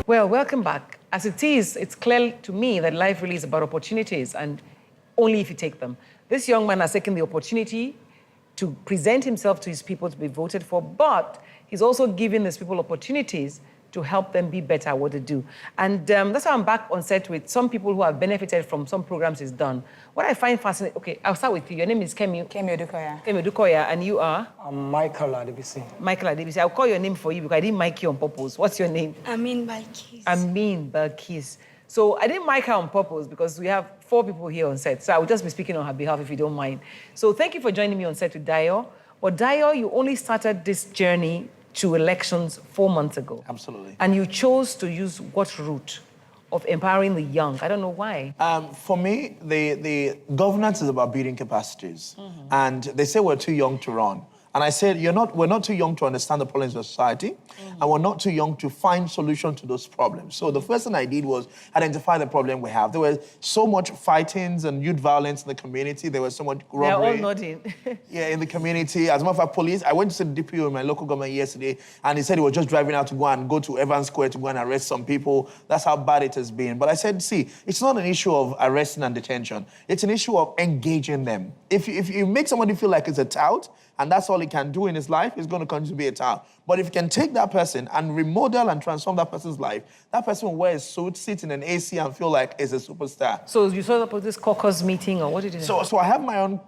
Well, welcome back. As it is, it's clear to me that life really is about opportunities, and only if you take them. This young man has taken the opportunity to present himself to his people to be voted for, but he's also giving these people opportunities to help them be better at what they do. And that's why I'm back on set with some people who have benefited from some programs he's done. What I find fascinating, okay, I'll start with you. Your name is Kemi Odukoya. Kemi Odukoya, and you are? I'm Michael Advocacy. Michael Advocacy. I'll call your name for you because I didn't mic you on purpose. What's your name? Amin Balkis. Amin Balkis. So I didn't mic her on purpose because we have 4 people here on set. So I will just be speaking on her behalf if you don't mind. So thank you for joining me on set with Dayo. But Dayo, you only started this journey to elections 4 months ago. Absolutely. And you chose to use what route of empowering the young? I don't know why. For me, the governance is about building capacities. And they say we're too young to run. And I said, we're not too young to understand the problems of society, and we're not too young to find solutions to those problems. So the first thing I did was identify the problem we have. There was so much fightings and youth violence in the community. There was so much robbery. They're all nodding. Yeah, in the community. As a matter of fact, police, I went to see the DPO in my local government yesterday, and he said he was just driving out to go to Evans Square to go and arrest some people. That's how bad it has been. But I said, see, it's not an issue of arresting and detention. It's an issue of engaging them. If you make somebody feel like it's a tout, and that's all he can do in his life, he's going to continue to be a tout. But if you can take that person and remodel and transform that person's life, that person will wear a suit, sit in an AC, and feel like he's a superstar. So you saw up this caucus meeting, or what did you do? So I have my own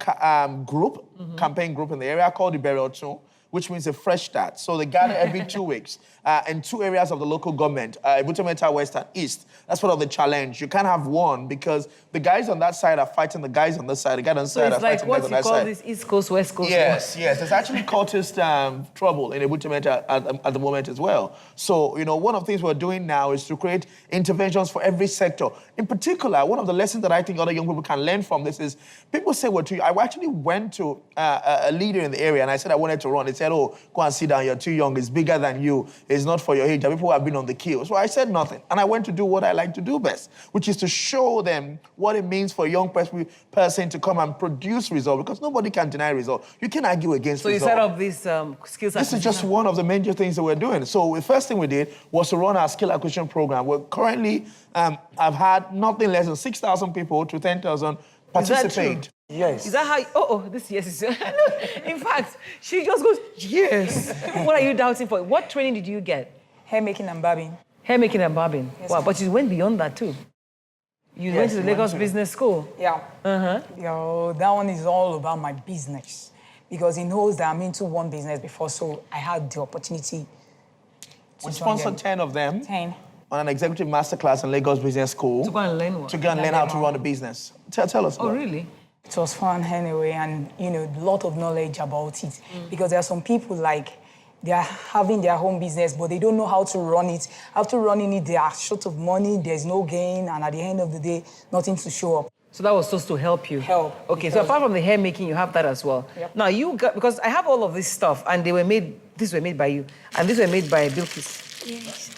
campaign group in the area called the Burial 2, which means a fresh start. So they gather every 2 weeks in 2 areas of the local government, Butemeta West and East. That's part of the challenge. You can't have one because the guys on that side are fighting the guys on this side. The guys on this side are fighting the guys on that side. So it's like what you call this East Coast, West Coast? Yes. There's actually cultist trouble in Butemeta at the moment as well. So, one of the things we're doing now is to create interventions for every sector. In particular, one of the lessons that I think other young people can learn from this is people say, well, I actually went to a leader in the area and I said I wanted to run. They said, oh, go and sit down, you're too young, it's bigger than you, it's not for your age. And people who have been on the kill. So I said nothing. And I went to do what I like to do best, which is to show them what it means for a young person to come and produce results, because nobody can deny results. You can argue against results. So you set up these skills acquisition? This is just one of the major things that we're doing. So the first thing we did was to run our skill acquisition program. We're currently, I've had nothing less than 6,000 people to 10,000 participate. Yes. Is that how, this yes is... In fact, she just goes, yes. What are you doubting for? What training did you get? Hair making and barbing. Hair making and barbing. Yes, wow, but you went beyond that too. You went to the Lagos Business School. Yeah. That one is all about my business. Because he knows that I'm into one business before, so I had the opportunity to We sponsored 10 of them. 10. On an executive masterclass in Lagos Business School. To go and learn what? To go and learn how to run a business. Tell us. Oh, really? It was fun anyway, and a lot of knowledge about it. Because there are some people they are having their home business, but they don't know how to run it. After running it, they are short of money, there's no gain, and at the end of the day, nothing to show up. So that was supposed to help you? Help. Okay, so apart from the hair making, you have that as well. Yep. Now because I have all of this stuff, and these were made by you, and these were made by Bilkis. Yes,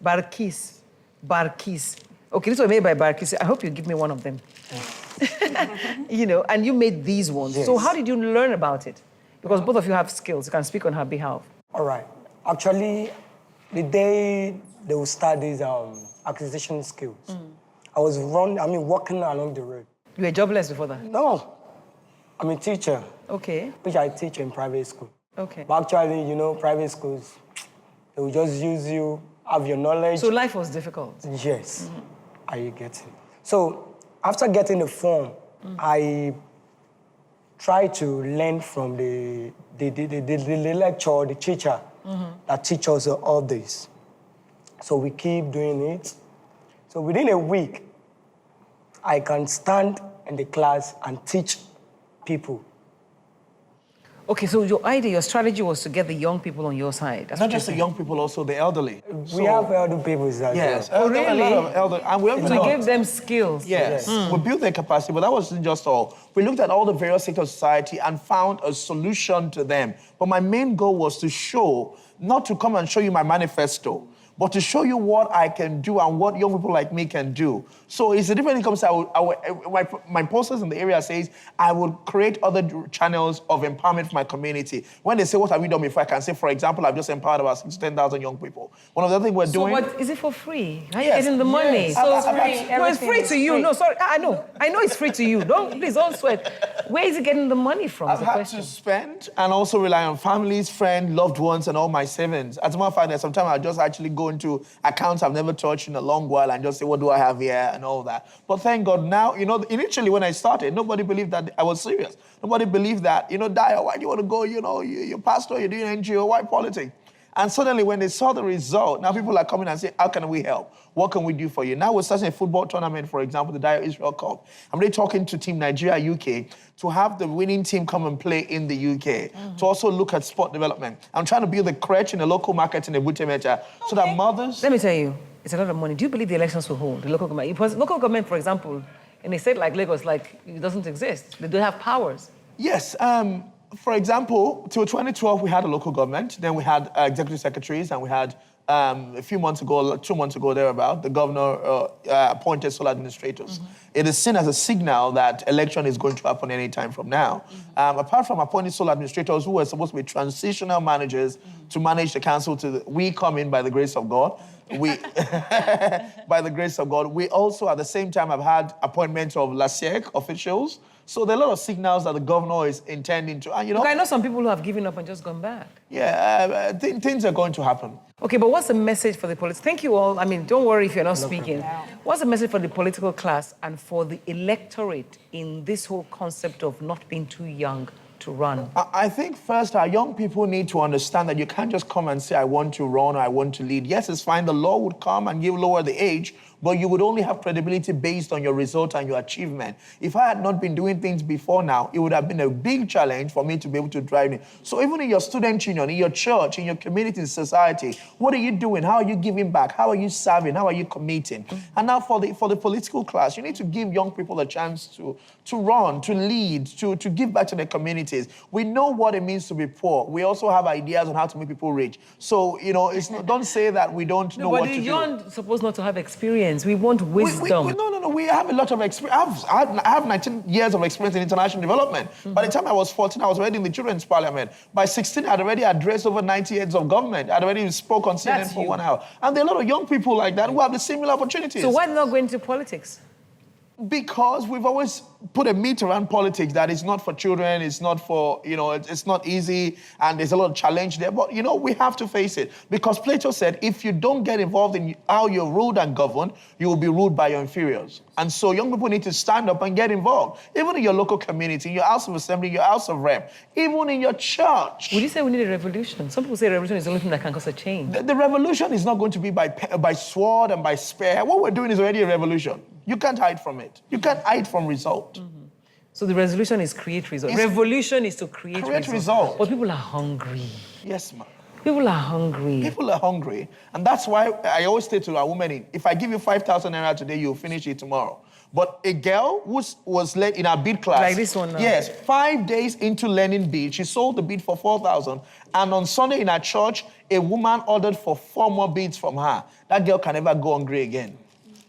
Balkis. Barkis. Okay, these were made by Barkis. I hope you give me one of them. And you made these ones. Yes. So how did you learn about it? Because both of you have skills. You can speak on her behalf. All right. Actually, the day they will start these acquisition skills, I was walking along the road. You were jobless before that? No, I'm a teacher. Okay. Which I teach in private school. Okay. But actually, private schools, they will just use you, have your knowledge. So life was difficult? Yes. Are you getting? So after getting the form, I tried to learn from the lecturer, the teacher that teaches us all this. So we keep doing it. So within a week, I can stand in the class and teach people. Okay, so your strategy was to get the young people on your side. That's Not just the young people, also the elderly. We have elder people as well. Yes. Oh, really? A lot of elder, and we have So you gave them skills. Yes. We built their capacity, but that wasn't just all. We looked at all the various sectors of society and found a solution to them. But my main goal was to show, not to come and show you my manifesto, but to show you what I can do and what young people like me can do. So it's a different income. So my posters in the area says, I will create other channels of empowerment for my community. When they say, what have you done before? I can say, for example, I've just empowered about 10,000 young people. One of the other things we're doing... So what, is it for free? How are you Yes. getting the money? Yes. So It's free. no, it's free to you. Free. No, sorry, I know it's free to you. Please don't sweat. Where is he getting the money from? I've Is the had question. to spend and also rely on families, friends, loved ones, and all my savings. As a matter of fact, sometimes I just actually go into accounts I've never touched in a long while and just say, what do I have here and all that. But thank God now, initially when I started, nobody believed that I was serious. Nobody believed that, Dio, why do you want to go, you're pastor, you're doing NGO, why politics? And suddenly when they saw the result, now people are coming and saying, how can we help? What can we do for you? Now we're starting a football tournament, for example, the Dio Israel Cup. I'm really talking to Team Nigeria, UK, to have the winning team come and play in the UK, to also look at sport development. I'm trying to build a crèche in the local market in Ebute so that mothers... Let me tell you, it's a lot of money. Do you believe the elections will hold, the local government? Because local government, for example, in a state like Lagos, it doesn't exist. They don't have powers. Yes. For example, till 2012, we had a local government. Then we had executive secretaries, and we had, a few months ago, 2 months ago, thereabout, the governor appointed sole administrators. It is seen as a signal that election is going to happen any time from now. Apart from appointing sole administrators who were supposed to be transitional managers to manage the council, we come in by the grace of God. By the grace of God, we also at the same time have had appointments of LASIEC officials. So there are a lot of signals that the governor is intending to, and Look, I know some people who have given up and just gone back. Yeah, things are going to happen. Okay, but what's the message for the politics? Thank you all. I mean, don't worry if you're not speaking. What's the message for the political class and for the electorate in this whole concept of not being too young to run? I think first our young people need to understand that you can't just come and say, I want to run or I want to lead. Yes, it's fine. The law would come and lower the age, but you would only have credibility based on your result and your achievement. If I had not been doing things before now, it would have been a big challenge for me to be able to drive me. So even in your student union, in your church, in your community, society, what are you doing? How are you giving back? How are you serving? How are you committing? And now for the political class, you need to give young people a chance to run, to lead, to give back to their communities. We know what it means to be poor. We also have ideas on how to make people rich. So, don't say that we don't know what to do. But you're supposed not to have experience. We want wisdom. No. We have a lot of experience. I have 19 years of experience in international development. By the time I was 14, I was already in the Children's Parliament. By 16, I'd already addressed over 90 heads of government. I'd already spoke on CNN for 1 hour. And there are a lot of young people like that who have the similar opportunities. So why not go into politics? Because we've always put a myth around politics that it's not for children, it's not for, it's not easy, and there's a lot of challenge there. But, we have to face it. Because Plato said, if you don't get involved in how you're ruled and governed, you will be ruled by your inferiors. And so young people need to stand up and get involved. Even in your local community, in your house of assembly, your house of rep, even in your church. Would you say we need a revolution? Some people say revolution is the only thing that can cause a change. The revolution is not going to be by sword and by spear. What we're doing is already a revolution. You can't hide from it. You can't hide from result. So the resolution is create result. Revolution is to create result. But people are hungry. Yes, ma'am. People are hungry. People are hungry. And that's why I always say to our women, if I give you 5,000 naira today, you'll finish it tomorrow. But a girl who was led in our bead class. Like this one now. Yes, 5 days into learning bead, she sold the bead for 4,000. And on Sunday in our church, a woman ordered for 4 more beads from her. That girl can never go hungry again.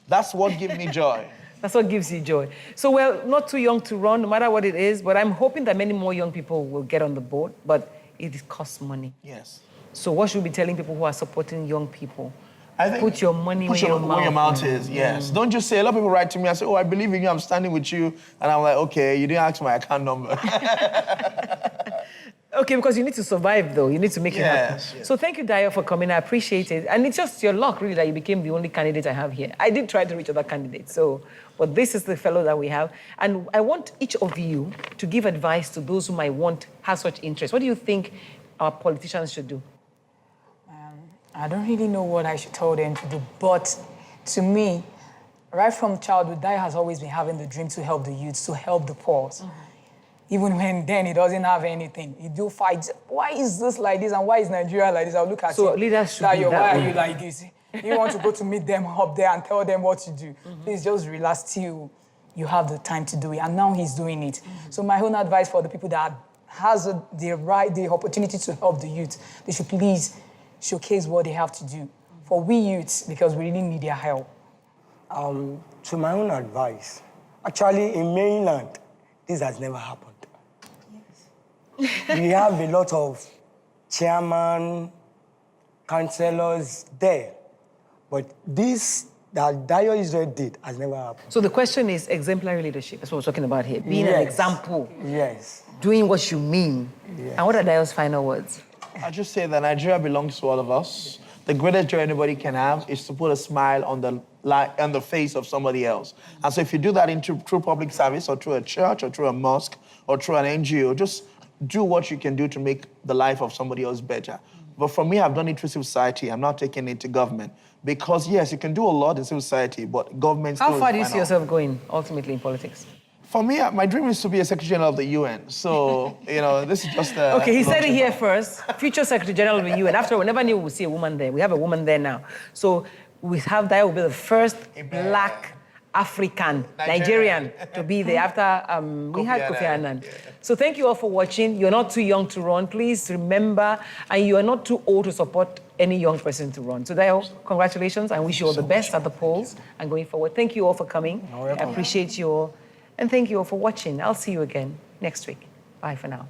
That's what gives me joy. That's what gives you joy. So we're not too young to run, no matter what it is, but I'm hoping that many more young people will get on the board, but it costs money. Yes. So what should we be telling people who are supporting young people? I think put your money where your mouth is. Yes. Don't just say, a lot of people write to me and say, oh, I believe in you, I'm standing with you. And I'm like, okay, you didn't ask my account number. Okay, because you need to survive, though. You need to make it happen. Yes. So thank you, Dio, for coming. I appreciate it. And it's just your luck, really, that you became the only candidate I have here. I did try to reach other candidates, but this is the fellow that we have. And I want each of you to give advice to those who might have such interest. What do you think our politicians should do? I don't really know what I should tell them to do, but to me, right from childhood, Dio has always been having the dream to help the youth, to help the poor. Even when then he doesn't have anything. He do fight. Why is this like this and why is Nigeria like this? I'll look at so him. Leaders should be that why way. are you like this? You want to go to meet them up there and tell them what to do. Please just relax till you have the time to do it. And now he's doing it. So my own advice for the people that has the opportunity to help the youth, they should please showcase what they have to do for we youths because we really need their help? To my own advice, actually in mainland, this has never happened. We have a lot of chairman, councillors there, but this that Dio Israel did has never happened. So the question is exemplary leadership. That's what we're talking about here. Being an example. Yes. Doing what you mean. Yes. And what are Dio's final words? I just say that Nigeria belongs to all of us. The greatest joy anybody can have is to put a smile on the face of somebody else. And so if you do that through public service or through a church or through a mosque or through an NGO, just do what you can do to make the life of somebody else better. But for me, I've done it through civil society. I'm not taking it to government. Because yes, you can do a lot in civil society, but government How still far do you is see yourself going ultimately in politics? For me, my dream is to be a Secretary General of the UN. So, this is just a... Okay, he said it here first. Future Secretary General of the UN. After all, we never knew we'd see a woman there. We have a woman there now. So we have Dio will be the first black African, Nigerian to be there after we had Kofi Annan. Yeah. So thank you all for watching. You're not too young to run. Please remember, and you are not too old to support any young person to run. So Dio, congratulations. I wish you all the best at the polls and going forward. Thank you all for coming. I appreciate you all. And thank you all for watching. I'll see you again next week. Bye for now.